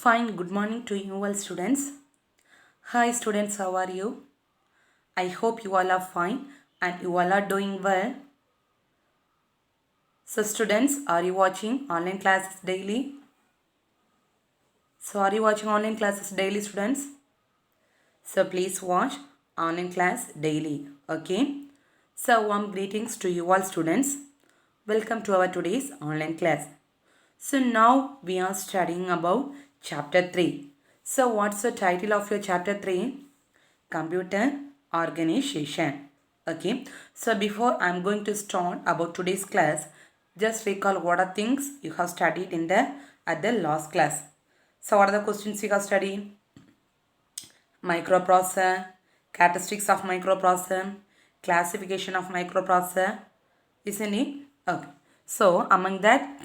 Fine, good morning to you all students. Hi students, how are you? I hope you all are fine and you all are doing well. So students, are you watching online classes daily? So are you watching online classes daily students? So please watch online class daily, okay? So warm greetings to you all students. Welcome to our today's online class. So now we are studying about chapter 3. So what's the title of your chapter 3? Computer organization. Okay, so before I'm going to start about today's class, just recall what are things you have studied in the at the last class. So what are the questions you have studied? Microprocessor, characteristics of microprocessor, classification of microprocessor, isn't it? Okay, so among that,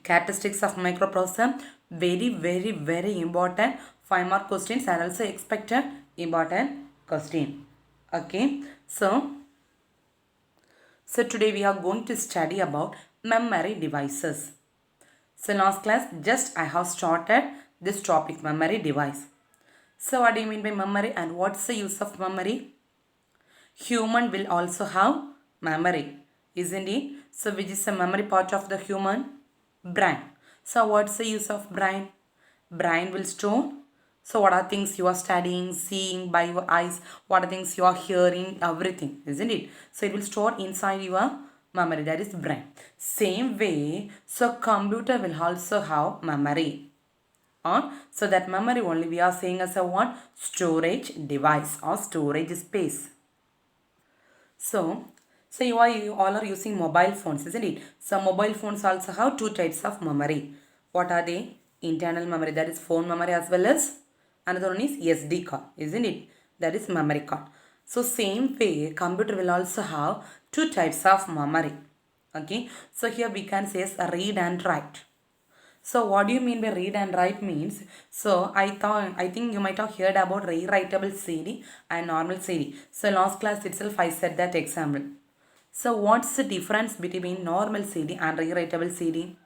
characteristics of microprocessor, very important. 5 more questions are also expected, important question. Okay, so today we are going to study about memory devices. So last class just I have started this topic, memory device. So what do you mean by memory and what's the use of memory? Human will also have memory, isn't it? So which is the memory part of the human? Brain. So what's the use of brain? Brain will store. So what are things you are studying, seeing by your eyes? What are things you are hearing? Everything, isn't it? So it will store inside your memory, that is brain. Same way, so computer will also have memory. Or so that memory only we are saying as a one storage device or storage space. So you all are using mobile phones, isn't it? So mobile phones also have two types of memory. What are they? Internal memory, that is phone memory, as well as another one is SD card, isn't it? That is memory card. So same way, computer will also have two types of memory. Okay. So here we can say as read and write. So what do you mean by read and write means? So I think you might have heard about rewritable CD and normal CD. So last class itself I said that example. So what's the difference between normal CD and rewritable CD?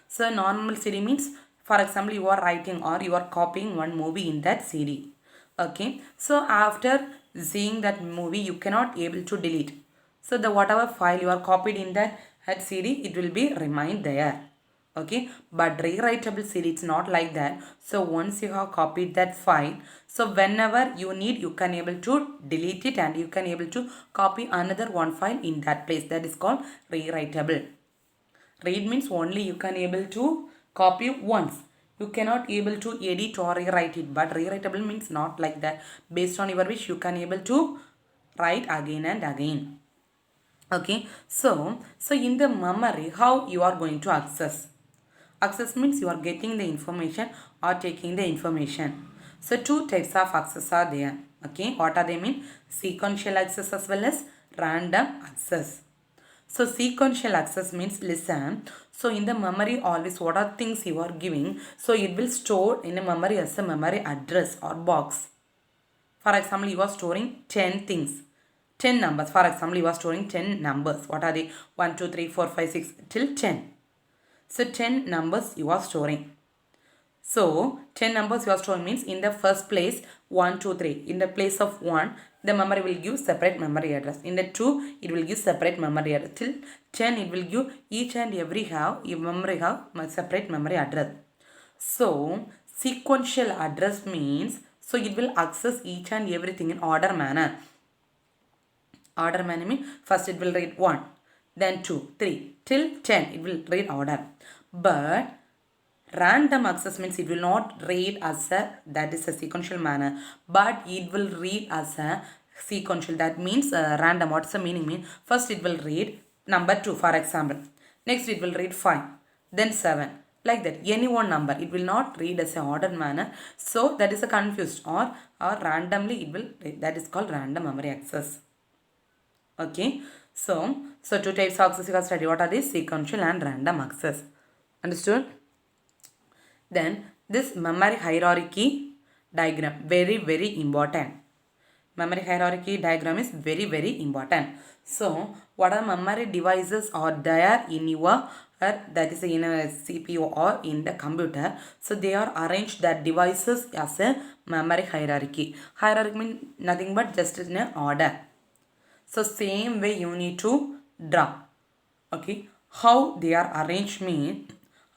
So normal CD means, for example, you are writing or you are copying one movie in that CD. Okay. So after seeing that movie, you cannot able to delete. So the whatever file you are copied in that CD, it will be remain there. Okay, but rewritable CD it's not like that. So once you have copied that file, so whenever you need, you can able to delete it and you can able to copy another one file in that place. That is called rewritable. Read means only you can able to copy once. You cannot able to edit or rewrite it. But rewritable means not like that. Based on your wish, you can able to write again and again. Okay, so in the memory, how you are going to access? Access means you are getting the information or taking the information. So two types of access are there. Okay, what are they mean? Sequential access as well as random access. So sequential access means, listen, so in the memory always what are things you are giving, so it will store in a memory as a memory address or box. For example, you are storing 10 things, 10 numbers. For example, you are storing 10 numbers. What are they? 1, 2, 3, 4, 5, 6 till 10. So 10 numbers you are storing. So 10 numbers you are storing means in the first place 1, 2, 3. In the place of 1, the memory will give separate memory address. In the 2, it will give separate memory address. Till 10, it will give each and every memory have separate memory address. So sequential address means, so it will access each and everything in order manner. Order manner means first it will read 1, then 2, 3 till 10 it will read order. But random access means it will not read as a, that is a sequential manner, but it will read as a sequential. That means random. What's the meaning mean? First it will read number 2, for example. Next it will read 5, then 7. Like that, any one number, it will not read as a ordered manner. So that is a confused or randomly it will read. That is called random memory access. Okay, so two types of access you have studied. What are these? Sequential and random access. Understood? Then this memory hierarchy diagram, very important. Memory hierarchy diagram is very important. So what are memory devices are there in your that is in a CPU or in the computer. So they are arranged that devices as a memory hierarchy. Hierarchy means nothing but just in an order. So same way you need to draw. Okay, how they are arranged mean,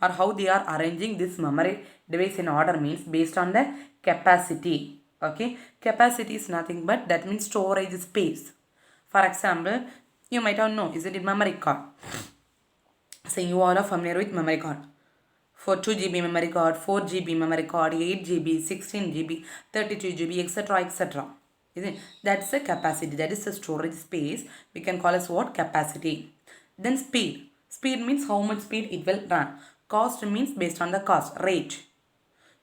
or how they are arranging this memory device in order means based on the capacity. Okay, capacity is nothing but that means storage space. For example, you might have know, is it memory card? So you all are familiar with memory card. For 2 GB memory card, 4 GB memory card, 8 GB, 16 GB, 32 GB, etc. etc. Isn't it? That's the capacity. That is the storage space. We can call as what? Capacity. Then speed. Speed means how much speed it will run. Cost means based on the cost, rate.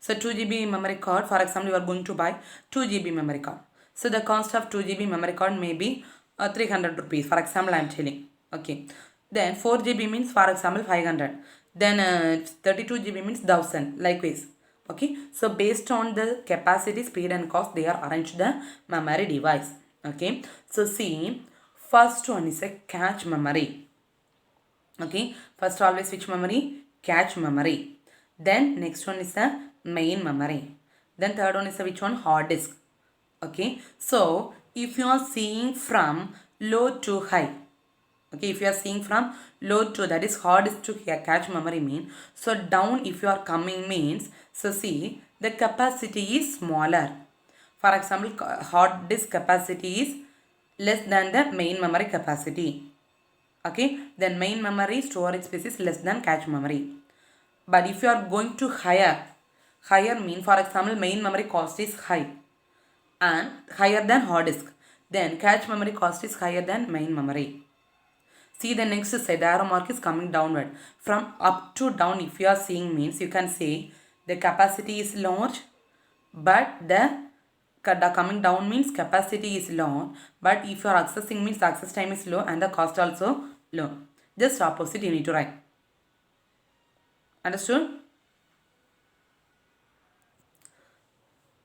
So 2 GB memory card, for example, you are going to buy 2 GB memory card. So the cost of 2 GB memory card may be 300 rupees. For example, I am telling. Okay. Then 4 GB means, for example, 500. Then 32 GB means 1000. Likewise. Okay. So based on the capacity, speed and cost, they are arranged the memory device. Okay. So see, first one is a cache memory. Okay. First always which memory? Cache memory. Then next one is the main memory. Then third one is the which one? Hard disk. Okay. So if you are seeing from low to high, okay, if you are seeing from low to, that is hard disk to cache memory mean, so down if you are coming means, so see the capacity is smaller. For example, hard disk capacity is less than the main memory capacity. Okay, then main memory storage space is less than cache memory. But if you are going to higher mean, for example, main memory cost is high and higher than hard disk, then cache memory cost is higher than main memory. See the next side, the arrow mark is coming downward. From up to down, if you are seeing means, you can say the capacity is large, but the coming down means capacity is low, but if you are accessing means the access time is low and the cost also low. Just opposite you need to write. Understood?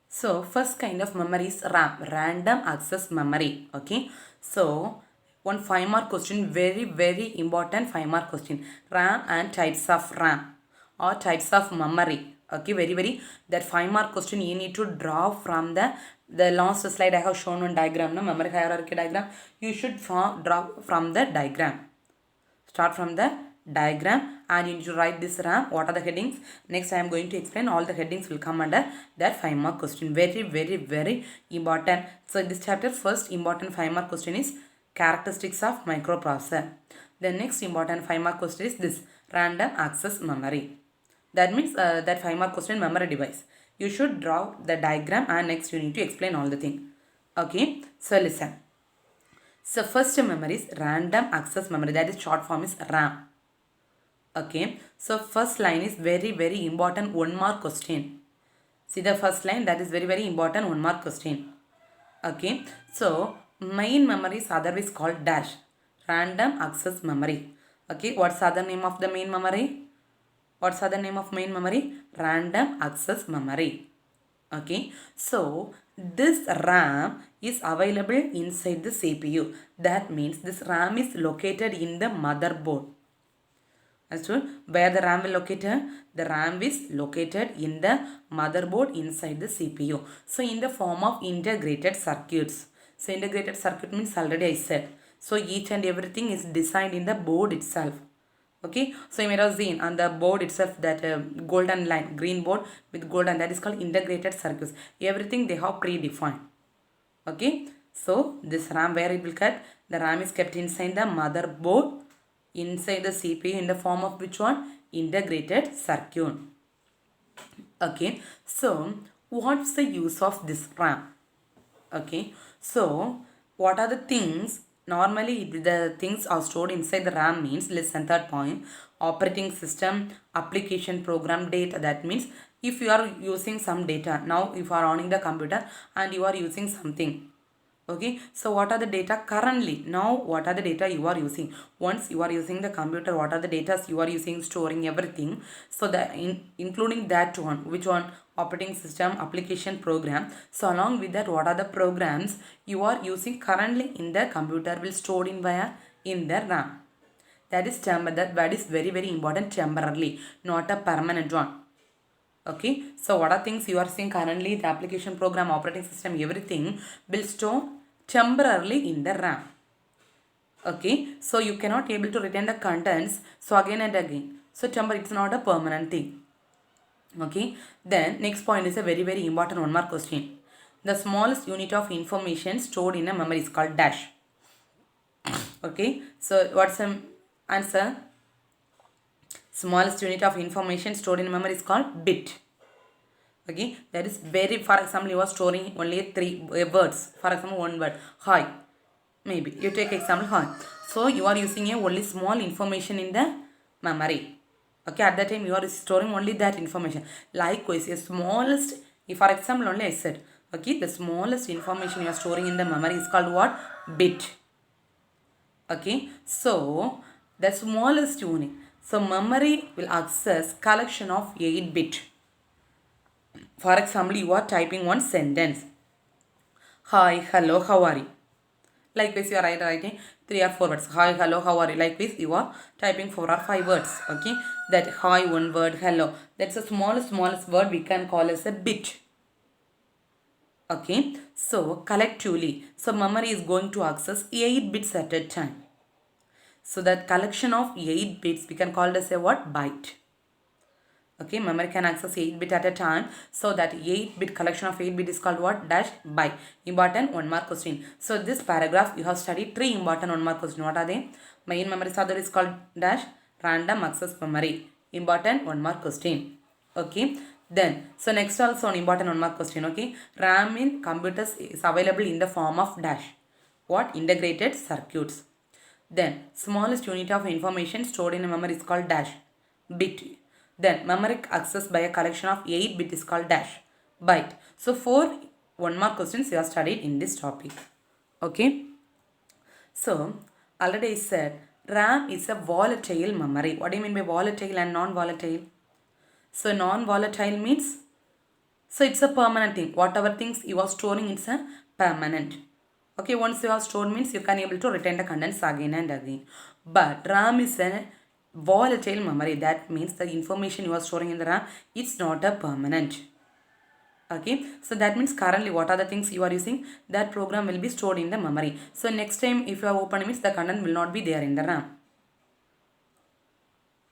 So first kind of memory is RAM, random access memory. Okay. So one 5-mark question, very important 5-mark question. RAM and types of RAM or types of memory. Okay, very that 5-mark question you need to draw from the last slide. I have shown one diagram, no memory hierarchy diagram. You should draw from the diagram. Start from the diagram and you need to write this RAM. What are the headings? Next I am going to explain. All the headings will come under that 5-mark question. Very important. So this chapter first important 5-mark question is characteristics of microprocessor. The next important 5-mark question is this random access memory. That means that 5-mark question memory device. You should draw the diagram and next you need to explain all the thing. Okay. So listen. So first memory is random access memory, that is short form is RAM. Okay. So first line is very important 1-mark question. See the first line, that is very important 1-mark question. Okay. So main memory is otherwise called dash, random access memory. Okay. What's the other name of the main memory? What's the other name of main memory? Random access memory. Okay, so this RAM is available inside the CPU. That means this RAM is located in the motherboard. Understood? Where the RAM will located? The RAM is located in the motherboard inside the CPU. So in the form of integrated circuits. So integrated circuit means already I said. So each and everything is designed in the board itself. Okay, so you may have seen on the board itself that golden line, green board with golden, that is called integrated circuits. Everything they have predefined. Okay, so this RAM, where it will cut? The RAM is kept inside the motherboard, inside the CPU in the form of which one? Integrated circuit. Okay, so what's the use of this RAM? Okay, so what are the things? Normally the things are stored inside the RAM means, listen, third point, operating system, application, program, data. That means if you are using some data, now if you are on the computer and you are using something. Okay, so what are the data currently? Now what are the data you are using? Once you are using the computer, what are the data you are using, storing everything? So that including that one, which one? Operating system, application, program. So along with that, what are the programs you are using currently in the computer will stored in where? In the RAM. That is that word is very very important, temporarily, not a permanent one. Okay, so what are things you are seeing currently? The application, program, operating system, everything will store temporarily in the RAM. Okay, so you cannot able to retain the contents so again and again. So temporary, it's not a permanent thing. Okay, then next point is a very very important one more question. The smallest unit of information stored in a memory is called dash. Okay, so what's the answer? Smallest unit of information stored in memory is called bit. Okay, that is very, for example, you are storing only three words. For example, one word, hi. Maybe you take example, hi. So you are using a only small information in the memory. Okay, at that time you are storing only that information. Likewise, a smallest, if for example only I said, okay, the smallest information you are storing in the memory is called what? Bit. Okay, so the smallest unit. So memory will access collection of 8 bit. For example, you are typing one sentence. Hi, hello, how are you? Likewise, you are writing 3 or 4 words. Hi, hello, how are you? Likewise, you are typing 4 or 5 words. Okay, that hi, one word, hello. That's the smallest word we can call as a bit. Okay, so collectively, so memory is going to access 8 bits at a time. So that collection of 8 bits we can call as a what? Byte. Okay, memory can access 8 bit at a time. So that 8 bit collection of 8 bit is called what? Dash byte. Important one mark question. So this paragraph you have studied 3 important one mark question. What are they? Main memory server is called dash random access memory. Important one mark question. Okay. Then, so next also an important one mark question. Okay. RAM in computers is available in the form of dash. What? Integrated circuits. Then, smallest unit of information stored in a memory is called dash bit. Then, memory access by a collection of 8 bit is called dash byte. So, 4 one mark questions you have studied in this topic. Okay. So, already I said RAM is a volatile memory. What do you mean by volatile and non-volatile? So, non-volatile means, so it's a permanent thing. Whatever things you are storing, it's a permanent. Okay, once you have stored means you can able to retain the contents again and again. But RAM is a volatile memory. That means the information you are storing in the RAM, it's not a permanent. Okay, so that means currently what are the things you are using, that program will be stored in the memory. So next time if you are opening means the content will not be there in the RAM.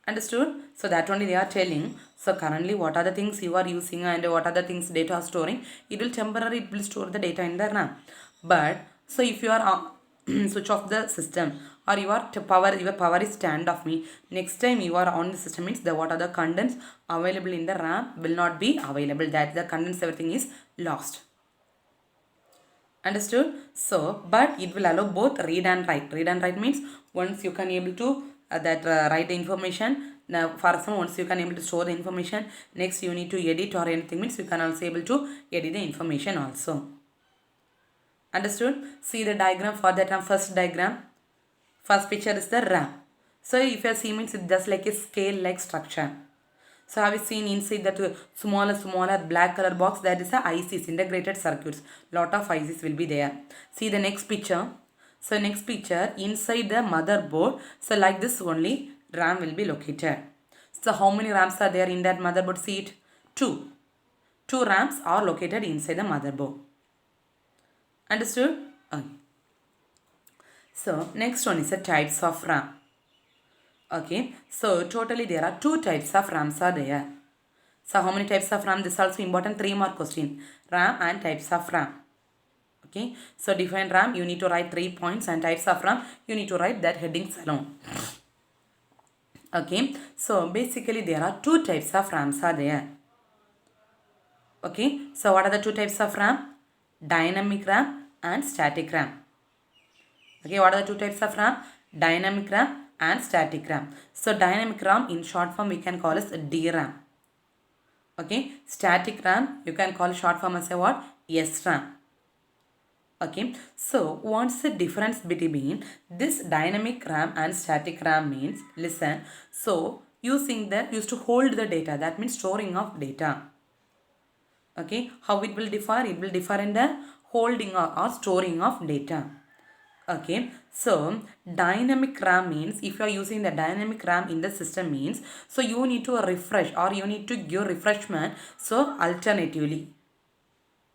Understood? So that only they are telling. So currently what are the things you are using and what are the things data are storing, it will temporarily it will store the data in the RAM. But so if you are switch off the system or your power is turned off, me next time you are on the system means the what are the contents available in the RAM will not be available, that the contents everything is lost. Understood? So but it will allow both read and write. Read and write means once you can able to write the information. Now for example, once you can able to store the information, next you need to edit or anything means you can also able to edit the information also. Understood? See the diagram for that first diagram. First picture is the RAM. So if you see means it's just like a scale like structure. So have you seen inside that smaller black color box, that is the ICs, integrated circuits. Lot of ICs will be there. See the next picture. So next picture inside the motherboard. So like this only RAM will be located. So how many RAMs are there in that motherboard? See it. 2. 2 RAMs are located inside the motherboard. Understood? So next one is the types of RAM. Okay, so totally there are 2 types of RAMs are there. So how many types of RAM? This is also important 3 mark question. RAM and types of RAM. Okay, so define RAM, you need to write 3 points, and types of RAM, you need to write that headings alone. Okay, so basically there are 2 types of RAMs are there. Okay, so what are the 2 types of RAM? Dynamic RAM and static RAM. Okay, what are the 2 types of RAM? Dynamic RAM and static RAM. So dynamic RAM in short form we can call as DRAM. Okay, static RAM you can call short form as a what? SRAM. Okay, so what's the difference between this dynamic RAM and static RAM means? Listen, so used to hold the data, that means storing of data. Okay, how it will differ? It will differ in the holding or storing of data. Okay, so dynamic RAM means if you are using the dynamic RAM in the system means, so you need to refresh or you need to give refreshment, so alternatively.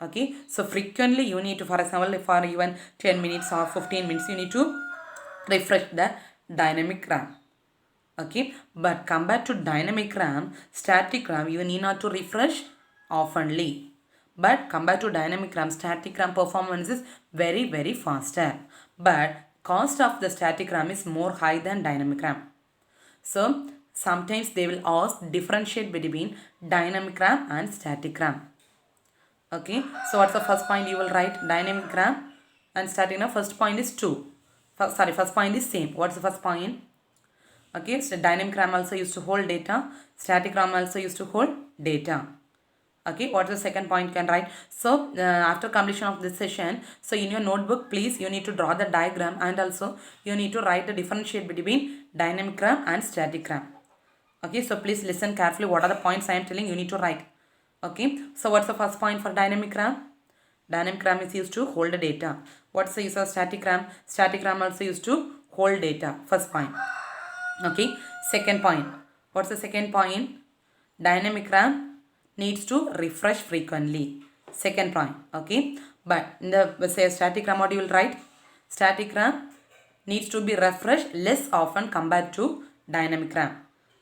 Okay, so frequently you need to, for example, for even 10 minutes or 15 minutes, you need to refresh the dynamic RAM. Okay, but compared to dynamic RAM, static RAM, you need not to refresh oftenly. But compared to dynamic RAM, static RAM performance is very faster. But cost of the static RAM is more high than dynamic RAM. So sometimes they will ask differentiate between dynamic RAM and static RAM. Okay, so what's the first point? You will write dynamic RAM and static RAM. First point is 2. First point is same. What's the first point? Okay, so dynamic RAM also used to hold data. Static RAM also used to hold data. Okay, what's the second point you can write? So after completion of this session, so in your notebook, please you need to draw the diagram and also you need to write the differentiate between dynamic RAM and static RAM. Okay, so please listen carefully. What are the points I am telling? You need to write. Okay, so what's the first point for dynamic RAM? Dynamic RAM is used to hold the data. What's the use of static RAM? Static RAM also used to hold data. First point. Okay, second point. What's the second point? Dynamic RAM needs to refresh frequently. Second point. Okay, but in the say static RAM, what you will write? Static RAM needs to be refreshed less often compared to dynamic RAM.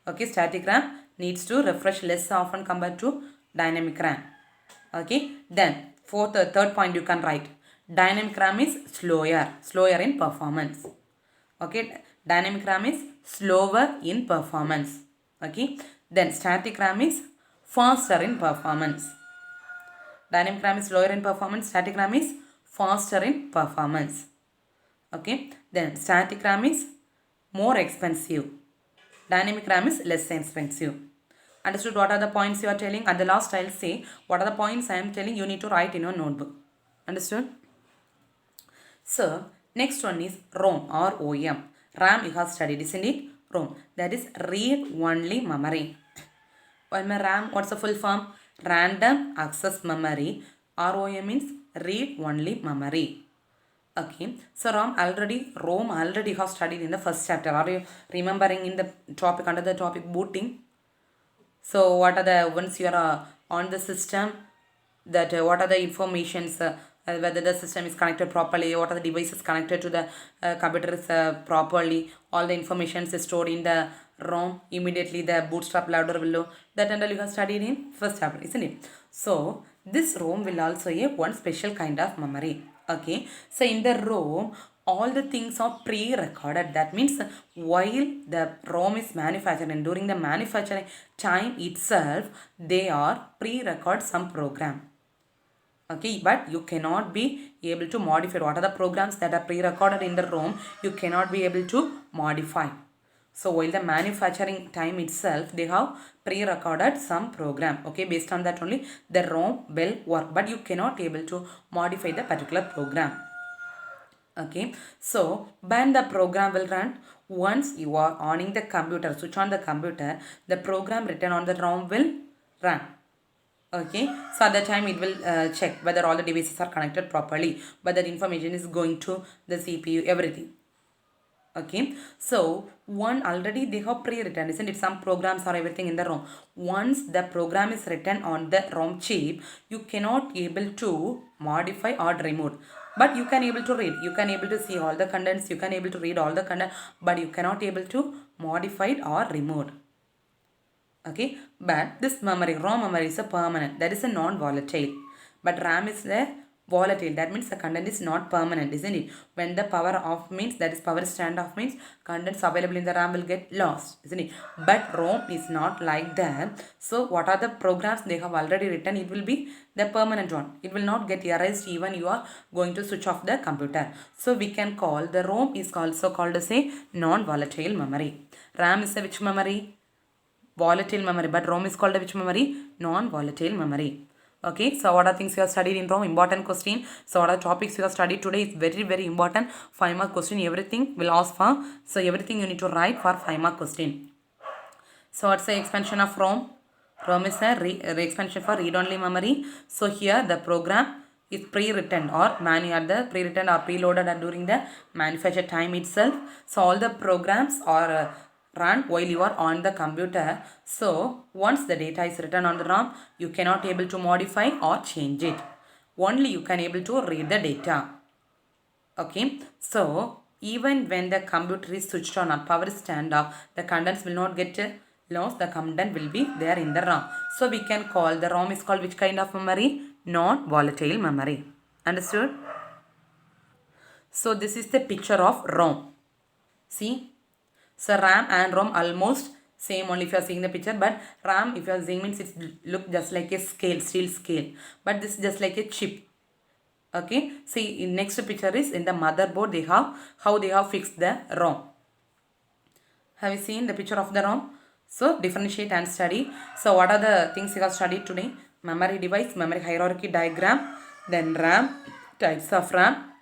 Okay, static RAM needs to refresh less often compared to dynamic RAM. Okay, then third point you can write. Dynamic RAM is slower in performance. Okay, dynamic RAM is slower in performance. Okay, then static RAM is faster in performance. Dynamic RAM is slower in performance, static RAM is faster in performance. Okay, then static RAM is more expensive, dynamic RAM is less expensive. Understood what are the points you are telling? At the last I'll say what are the points I am telling, you need to write in your notebook. Understood? So next one is ROM or OM. RAM you have studied, isn't it? ROM, that is read only memory. While my RAM, what's the full form? Random access memory. ROM means read only memory. Okay, so ROM already have studied in the first chapter. Are you remembering in the topic under the topic booting? So what are the, once you are on the system, that what are the informations, whether the system is connected properly, what are the devices connected to the computers properly, all the information is stored in the ROM. Immediately the bootstrap loader will load. That and all you have studied in first chapter, isn't it? So this ROM will also have one special kind of memory. Okay, so in the ROM all the things are pre-recorded. That means while the ROM is manufactured and during the manufacturing time itself, they are pre-record some program. Okay, but you cannot be able to modify. What are the programs that are pre-recorded in the ROM? You cannot be able to modify. So while the manufacturing time itself, they have pre-recorded some program. Okay, based on that only the ROM will work, but you cannot able to modify the particular program. Okay, so when the program will run, once you are on the computer, switch on the computer, the program written on the ROM will run. Okay, so at that time it will check whether all the devices are connected properly, whether information is going to the CPU, everything. Okay, so one already they have pre-written, isn't it? Some programs are everything in the ROM. Once the program is written on the ROM chip, you cannot able to modify or remove, but you can able to read, you can able to see all the contents, you can able to read all the content, but you cannot able to modify it or remove. Okay, but this memory, ROM memory is a permanent, that is a non-volatile, but RAM is the volatile, that means the content is not permanent, isn't it? When the power off means, that is power stand off means, contents available in the RAM will get lost, isn't it? But ROM is not like that. So what are the programs they have already written, it will be the permanent one, it will not get erased even you are going to switch off the computer. So we can call the ROM is also called as a non-volatile memory. RAM is a which memory? Volatile memory, but ROM is called a which memory? Non-volatile memory. Okay, so what are things you have studied in ROM? Important question. So what are topics you have studied today is very important. 5 mark question, everything will ask for. So everything you need to write for 5 mark question. So what's the expansion of ROM? ROM is a expansion for read-only memory. So here the program is pre-written or pre-written or preloaded during the manufacture time itself. So all the programs are run while you are on the computer. So once the data is written on the RAM, you cannot able to modify or change it. Only you can able to read the data. Okay, so even when the computer is switched on or power is turned off, the contents will not get lost. The content will be there in the RAM. So we can call the ROM is called which kind of memory? Non-volatile memory. Understood? So this is the picture of ROM. See, so RAM and ROM almost same only if you are seeing the picture, but RAM if you are seeing means it look just like a scale, steel scale, but this is just like a chip. Okay, see in next picture is in the motherboard they have how they have fixed the ROM. Have you seen the picture of the ROM? So differentiate and study. So what are the things you have studied today? Memory device, memory hierarchy diagram, then RAM, types of RAM,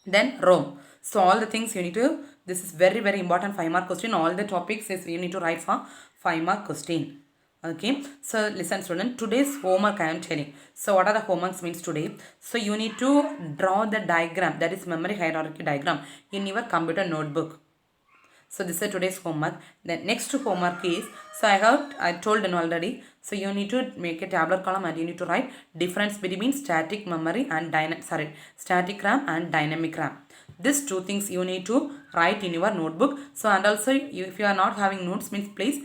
then ROM. So all the things you need to, this is very very important 5-mark question. All the topics is you need to write for 5-mark question. Okay, so listen student, today's homework I am telling. So what are the homeworks means today? So you need to draw the diagram, that is memory hierarchy diagram, in your computer notebook. So this is today's homework. The next homework is, so I told you already. So you need to make a tabular column and you need to write difference between static memory and static RAM and dynamic RAM. These two things you need to write in your notebook. So and also if you are not having notes means please,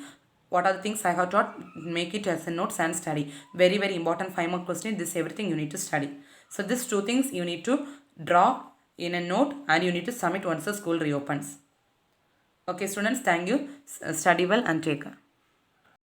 what are the things I have taught, make it as a notes and study. Very very important 5-mark question. This everything you need to study. So these two things you need to draw in a note and you need to submit once the school reopens. Okay students, thank you. Study well and take care.